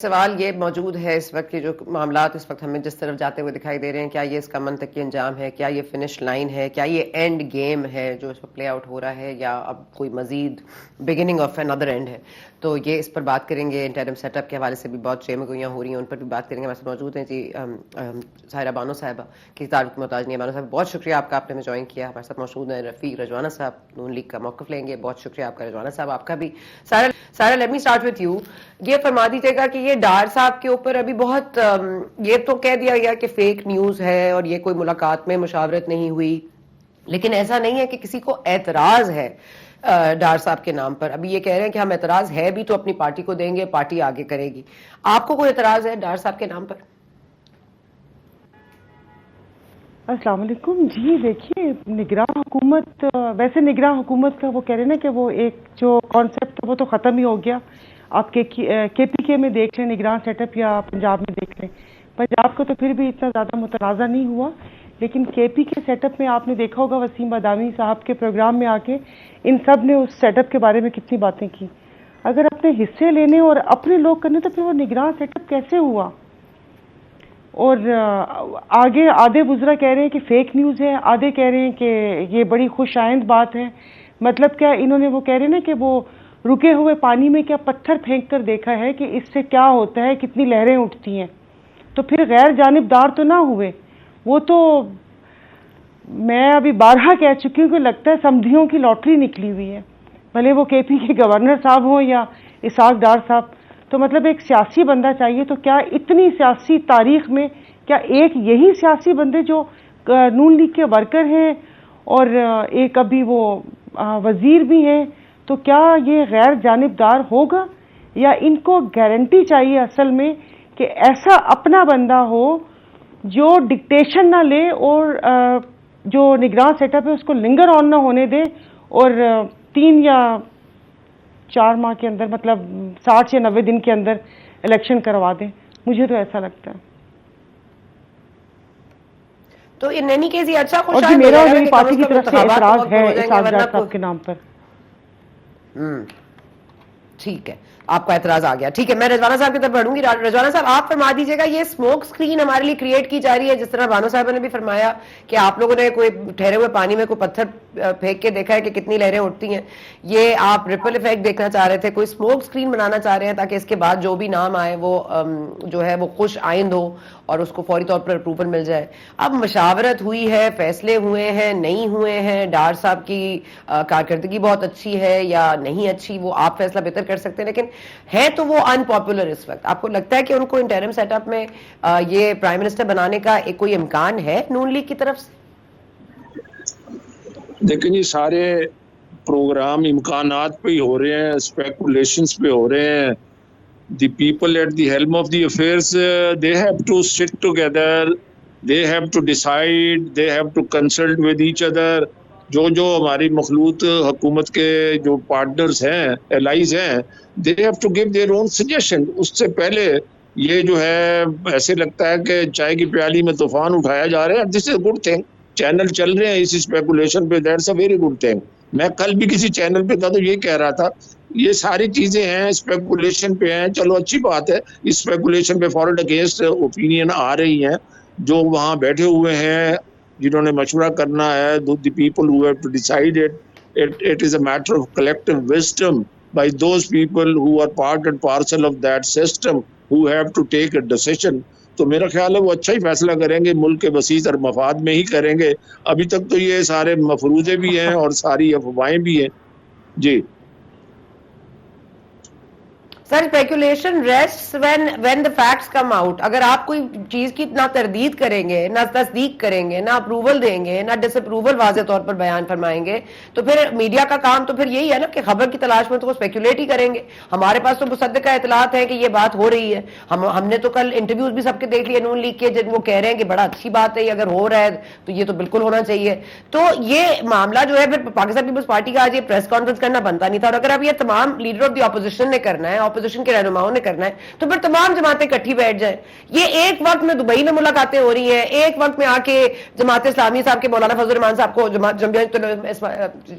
سوال یہ موجود ہے اس وقت کہ جو معاملات اس وقت ہمیں جس طرف جاتے ہوئے دکھائی دے رہے ہیں، کیا یہ اس کا منطقی انجام ہے، کیا یہ فنش لائن ہے، کیا یہ اینڈ گیم ہے جو اس وقت پلے آؤٹ ہو رہا ہے، یا اب کوئی مزید بگننگ آف اندر اینڈ ہے؟ تو یہ اس پر بات کریں گے. انٹرم سیٹ اپ کے حوالے سے بھی بہت چیم گوئیاں ہو رہی ہیں، ان پر بھی بات کریں گے. ہمارے ساتھ موجود ہیں جی ساحرہ بانو صاحبہ کی تعارف کی محتاج نہیں ہے. بانو صاحب بہت شکریہ آپ کا، آپ نے ہمیں جوائن کیا. ہمارے ساتھ موجود ہیں رفیق رجوانہ صاحب، نون لیگ کا موقف لیں گے. بہت شکریہ آپ کا رجوانہ صاحب، آپ کا بھی. سارا let me start with you. یہ فرما دیجیے گا کہ یہ ڈار صاحب کے اوپر ابھی بہت یہ تو کہہ دیا گیا کہ فیک نیوز ہے اور یہ کوئی ملاقات میں مشاورت نہیں ہوئی، لیکن ایسا نہیں ہے کہ کسی کو اعتراض ہے ڈار صاحب کے نام پر. ابھی یہ کہہ رہے ہیں کہ ہم اعتراض ہے بھی تو اپنی پارٹی کو دیں گے، پارٹی آگے کرے گی. آپ کو کوئی اعتراض ہے ڈار صاحب کے نام پر؟ السلام علیکم. جی دیکھیے، نگراں حکومت، ویسے نگراں حکومت کا وہ کہہ رہے ہیں نا کہ وہ ایک جو کانسیپٹ وہ تو ختم ہی ہو گیا. آپ کے پی کے میں دیکھ لیں نگراں سیٹ اپ، یا پنجاب میں دیکھ لیں. پنجاب کا تو پھر بھی اتنا زیادہ متنازع نہیں ہوا، لیکن کے پی کے سیٹ اپ میں آپ نے دیکھا ہوگا وسیم بادامی صاحب کے پروگرام میں آ کے ان سب نے اس سیٹ اپ کے بارے میں کتنی باتیں کی. اگر اپنے حصے لینے اور اپنے لوگ کرنے تو پھر وہ نگراں سیٹ اپ کیسے ہوا؟ اور آگے آدھے بزرگ کہہ رہے ہیں کہ فیک نیوز ہے، آدھے کہہ رہے ہیں کہ یہ بڑی خوش آئند بات ہے. مطلب کیا انہوں نے وہ کہہ رہے ہیں نا کہ وہ رکے ہوئے پانی میں کیا پتھر پھینک کر دیکھا ہے کہ اس سے کیا ہوتا ہے، کتنی لہریں اٹھتی ہیں. تو پھر غیر جانبدار تو نہ ہوئے. وہ تو میں ابھی بارہا کہہ چکی ہوں کہ لگتا ہے سمدھیوں کی لاٹری نکلی ہوئی ہے، بھلے وہ کے پی کے گورنر صاحب ہوں یا اسحاق ڈار صاحب. تو مطلب ایک سیاسی بندہ چاہیے. تو کیا اتنی سیاسی تاریخ میں کیا ایک یہی سیاسی بندے جو نون لیگ کے ورکر ہیں اور ایک ابھی وہ وزیر بھی ہیں، تو کیا یہ غیر جانبدار ہوگا؟ یا ان کو گارنٹی چاہیے اصل میں کہ ایسا اپنا بندہ ہو جو ڈکٹیشن نہ لے اور جو نگراں سیٹ اپ ہے اس کو لنگر آن نہ ہونے دے، اور 3 یا 4 ماہ کے اندر، مطلب 60 یا 90 دن کے اندر الیکشن کروا دیں. مجھے تو ایسا لگتا ہے. تو ان اینی کیس یہ اچھا خوش اور میرا اور میری پارٹی کی طرف سے اعتراض ہے اسحاق ڈار صاحب کے نام پر. ٹھیک ہے، آپ کا اعتراض آ گیا. ٹھیک ہے، میں رضوانہ صاحب کی طرف بڑھوں گی. رضوانہ صاحب آپ فرما دیجیے گا، یہ اسموک اسکرین ہمارے لیے کریٹ کی جا رہی ہے، جس طرح بانو صاحب نے بھی فرمایا کہ آپ لوگوں نے کوئی ٹھہرے ہوئے پانی میں کوئی پتھر پھینک کے دیکھا ہے کہ کتنی لہریں اٹھتی ہیں. یہ آپ ریپل ایفیکٹ دیکھنا چاہ رہے تھے، کوئی اسموک اسکرین بنانا چاہ رہے ہیں تاکہ اس کے بعد جو بھی نام آئے وہ جو ہے وہ خوش آئند ہو اور اس کو فوری طور پر اپروول مل جائے. اب مشاورت ہوئی ہے، فیصلے ہوئے ہیں، نہیں ہوئے ہیں، ڈار صاحب کی کارکردگی بہت اچھی ہے یا نہیں اچھی، وہ آپ فیصلہ بہتر کر سکتے ہیں، لیکن ہے تو وہ ان پاپولر اس وقت. آپ کو لگتا ہے کہ ان کو انٹرم سیٹ اپ میں یہ پرائم منسٹر بنانے کا ایک کوئی امکان ہے نون لیگ کی طرف سے؟ دیکھیں جی، سارے پروگرام امکانات پہ ہی ہو رہے ہیں، اسپیکولیشنز پہ ہو رہے ہیں. The people at the helm of the affairs they have to sit together, they have to decide, they have to consult with each other. جو ہماری مخلوط حکومت کے جو پارٹنرز ہیں، الائیز ہیں، they have to give their own suggestion. اس سے پہلے یہ جو ہے ایسے لگتا ہے کہ چائے کی پیالی میں طوفان اٹھایا جا رہا ہے. دس از گڈ تھنگ. چینل چل رہے ہیں اس اسپیکولیشن پہ، that's a very good thing. میں کل بھی کسی چینل پہ تھا تو یہ کہہ رہا تھا یہ ساری چیزیں ہیں اسپیکولیشن پہ ہیں، چلو اچھی بات ہے. اسپیکولیشن پہ فار اینڈ اگینسٹ اوپینین آ رہی ہیں. جو وہاں بیٹھے ہوئے ہیں، جنہوں نے مشورہ کرنا ہے، the people who have to decide it is a matter of collective wisdom by those people who are part and parcel of that system who have to take a decision. تو میرا خیال ہے وہ اچھا ہی فیصلہ کریں گے، ملک کے وسیع تر مفاد میں ہی کریں گے. ابھی تک تو یہ سارے مفروضے بھی ہیں اور ساری افواہیں بھی ہیں. جی sir, speculation rests when the facts come out. اگر آپ کوئی چیز کی نہ تردید کریں گے، نہ تصدیق کریں گے، نہ اپروول دیں گے، نہ ڈس اپروول واضح طور پر بیان فرمائیں گے، تو پھر میڈیا کا کام تو پھر یہی ہے نا کہ خبر کی تلاش میں تو وہ اسپیکولیٹ ہی کریں گے. ہمارے پاس تو مصدقہ اطلاعات ہیں کہ یہ بات ہو رہی ہے. ہم نے تو کل انٹرویوز بھی سب کے دیکھ لیے نون لیگ کے، جن وہ کہہ رہے ہیں کہ بڑا اچھی بات ہے، یہ اگر ہو رہا ہے تو یہ تو بالکل ہونا چاہیے. تو یہ معاملہ جو ہے پھر پاکستان پیپلز پارٹی کا آج یہ پریس کانفرنس کرنا بنتا نہیں تھا. اور اگر اب یہ تمام لیڈر آف دی اپوزیشن نے کرنا ہے، اپوزیشن کے رہنماؤں نے کرنا ہے تو پھر تمام جماعتیں اکٹھی بیٹھ جائیں. یہ ایک وقت میں دبئی میں ملاقاتیں ہو رہی ہیں, ایک وقت میں آ کے جماعت اسلامی صاحب کے مولانا فضل الرحمان صاحب کو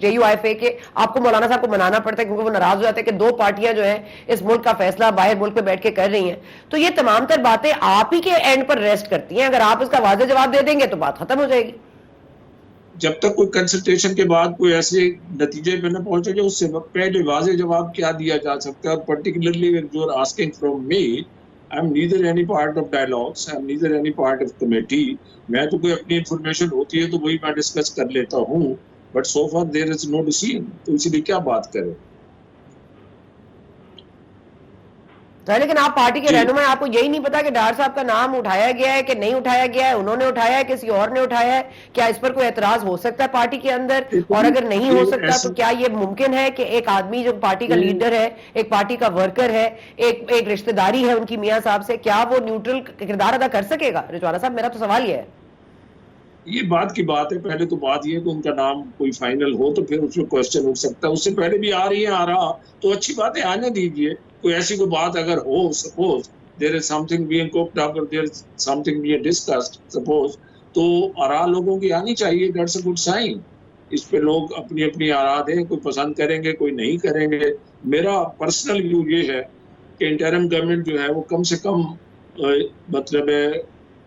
JUIFA کے آپ کو مولانا صاحب کو منانا پڑتا ہے کیونکہ وہ ناراض ہو جاتے ہیں کہ دو پارٹیاں جو ہیں اس ملک کا فیصلہ باہر ملک میں بیٹھ کے کر رہی ہیں. تو یہ تمام تر باتیں آپ ہی کے اینڈ پر ریسٹ کرتی ہیں. اگر آپ اس کا واضح جواب دے دیں گے تو بات ختم ہو جائے گی. جب تک کوئی کنسلٹیشن کے بعد کوئی ایسے نتیجے پہ نہ پہنچے جو اس سے پہلے واضح جواب کیا دیا جا سکتا ہے. اور particularly when you are asking from me, I am neither any part of dialogues, I am neither any part of committee. میں تو کوئی اپنی انفارمیشن ہوتی ہے تو وہی میں ڈسکس کر لیتا ہوں, but so far there is no decision. تو اسی لیے کیا بات کریں. لیکن آپ پارٹی کے رہنما ہیں, آپ کو یہی نہیں پتا کہ ڈار صاحب کا نام اٹھایا گیا ہے کہ نہیں اٹھایا گیا ہے, انہوں نے اٹھایا ہے کسی اور نے اٹھایا ہے, کیا اس پر کوئی اعتراض ہو سکتا ہے پارٹی کے اندر؟ اور اگر نہیں ہو سکتا تو کیا یہ ممکن ہے کہ ایک آدمی جو پارٹی کا لیڈر ہے, ایک پارٹی کا ورکر ہے, ایک رشتہ داری ہے ان کی میاں صاحب سے, کیا وہ نیوٹرل کردار ادا کر سکے گا؟ رجوانا صاحب میرا تو سوال یہ ہے. یہ بات کی بات ہے. پہلے تو بات یہ ہے کہ ان کا نام کوئی فائنل ہو تو پھر اس میں کوشچن اٹھ سکتا ہے. اس سے پہلے بھی آ رہی ہے, آ رہا تو اچھی بات ہے, آنے دیجیے. کوئی ایسی کوئی بات اگر ہو, suppose there is something being cooked up or there is something being discussed, suppose, تو آراء لوگوں کی آنی چاہیے. that's a good sign. اس پہ لوگ اپنی اپنی آراء دیں, کوئی پسند کریں گے کوئی نہیں کریں گے. میرا پرسنل ویو یہ ہے کہ انٹرم گورنمنٹ جو ہے وہ کم سے کم مطلب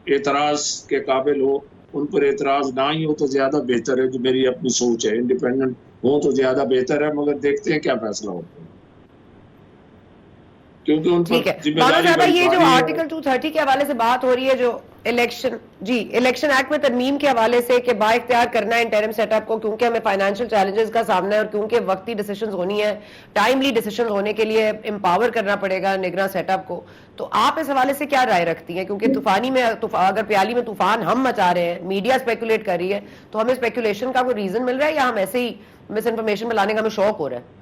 اعتراض کے قابل ہو. ان پر اعتراض نہ ہی ہو تو زیادہ بہتر ہے, جو میری اپنی سوچ ہے. انڈیپینڈنٹ ہو تو زیادہ بہتر ہے, مگر دیکھتے ہیں کیا فیصلہ ہوتا ہے. کیونکہ ان پر ذمہ داری یہ جو آرٹیکل 230 کے حوالے سے بات ہو رہی ہے, جو الیکشن ایکٹ میں ترمیم کے حوالے سے کہ با اختیار کرنا ہے انٹرم سیٹ اپ کو, کیونکہ ہمیں فائنینشیل چیلنجز کا سامنا ہے اور کیونکہ وقتی ڈیسیشنز ہونی ہے, ٹائملی ڈیسیشنز ہونے کے لیے امپاور کرنا پڑے گا نگراں سیٹ اپ کو. تو آپ اس حوالے سے کیا رائے رکھتی ہیں؟ کیونکہ طوفانی میں اگر پیالی میں طوفان ہم مچا رہے ہیں, میڈیا اسپیکولیٹ کر رہی ہے, تو ہمیں اسپیکولیشن کا کوئی ریزن مل رہا ہے یا ہم ایسے ہی مس انفارمیشن میں لانے کا ہمیں شوق ہو رہا ہے؟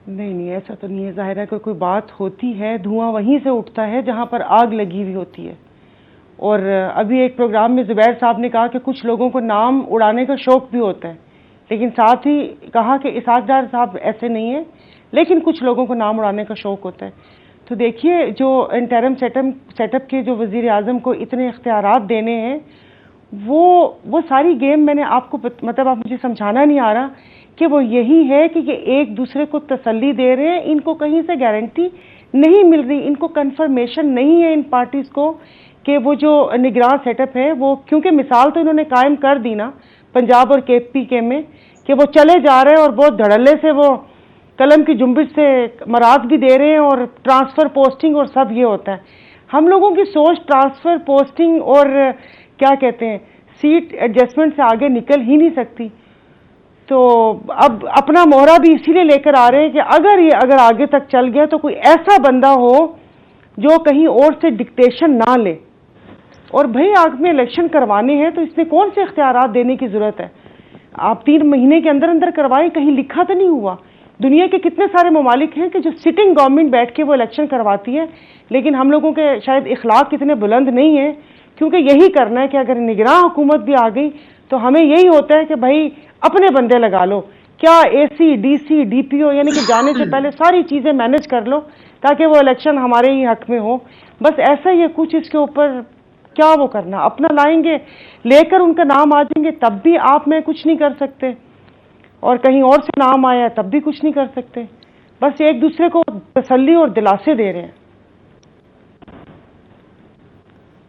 نہیں ایسا تو نہیں ہے. ظاہر ہے کہ کوئی بات ہوتی ہے دھواں وہیں سے اٹھتا ہے جہاں پر آگ لگی ہوئی ہوتی ہے. اور ابھی ایک پروگرام میں زبیر صاحب نے کہا کہ کچھ لوگوں کو نام اڑانے کا شوق بھی ہوتا ہے, لیکن ساتھ ہی کہا کہ اسحاق ڈار صاحب ایسے نہیں ہیں, لیکن کچھ لوگوں کو نام اڑانے کا شوق ہوتا ہے. تو دیکھیے جو انٹرم سیٹ اپ کے جو وزیر اعظم کو اتنے اختیارات دینے ہیں, وہ ساری گیم میں نے آپ کو مطلب آپ مجھے سمجھانا نہیں آ رہا کہ وہ یہی ہے کہ یہ ایک دوسرے کو تسلی دے رہے ہیں. ان کو کہیں سے گارنٹی نہیں مل رہی, ان کو کنفرمیشن نہیں ہے ان پارٹیز کو کہ وہ جو نگراں سیٹ اپ ہے وہ, کیونکہ مثال تو انہوں نے قائم کر دی نا پنجاب اور KPK میں کہ وہ چلے جا رہے ہیں اور بہت دھڑلے سے وہ قلم کی جنبش سے مراد بھی دے رہے ہیں اور ٹرانسفر پوسٹنگ اور سب یہ ہوتا ہے. ہم لوگوں کی سوچ ٹرانسفر پوسٹنگ اور کیا کہتے ہیں سیٹ ایڈجسٹمنٹ سے آگے نکل ہی نہیں سکتی. تو اب اپنا مہرہ بھی اسی لیے لے کر آ رہے ہیں کہ اگر آگے تک چل گیا تو کوئی ایسا بندہ ہو جو کہیں اور سے ڈکٹیشن نہ لے. اور بھئی آگ میں الیکشن کروانے ہیں تو اس میں کون سے اختیارات دینے کی ضرورت ہے؟ آپ 3 مہینے کے اندر کروائیں, کہیں لکھا تو نہیں ہوا. دنیا کے کتنے سارے ممالک ہیں کہ جو سٹنگ گورنمنٹ بیٹھ کے وہ الیکشن کرواتی ہے, لیکن ہم لوگوں کے شاید اخلاق اتنے بلند نہیں ہیں, کیونکہ یہی کرنا ہے کہ اگر نگراں حکومت بھی آ گئی تو ہمیں یہی ہوتا ہے کہ بھائی اپنے بندے لگا لو, کیا AC DC DPO یعنی کہ جانے سے پہلے ساری چیزیں مینج کر لو تاکہ وہ الیکشن ہمارے ہی حق میں ہو. بس ایسا ہی ہے کچھ. اس کے اوپر کیا وہ کرنا, اپنا لائیں گے لے کر ان کا نام آ جائیں گے تب بھی آپ میں کچھ نہیں کر سکتے, اور کہیں اور سے نام آیا تب بھی کچھ نہیں کر سکتے. بس ایک دوسرے کو تسلی اور دلاسے دے رہے ہیں.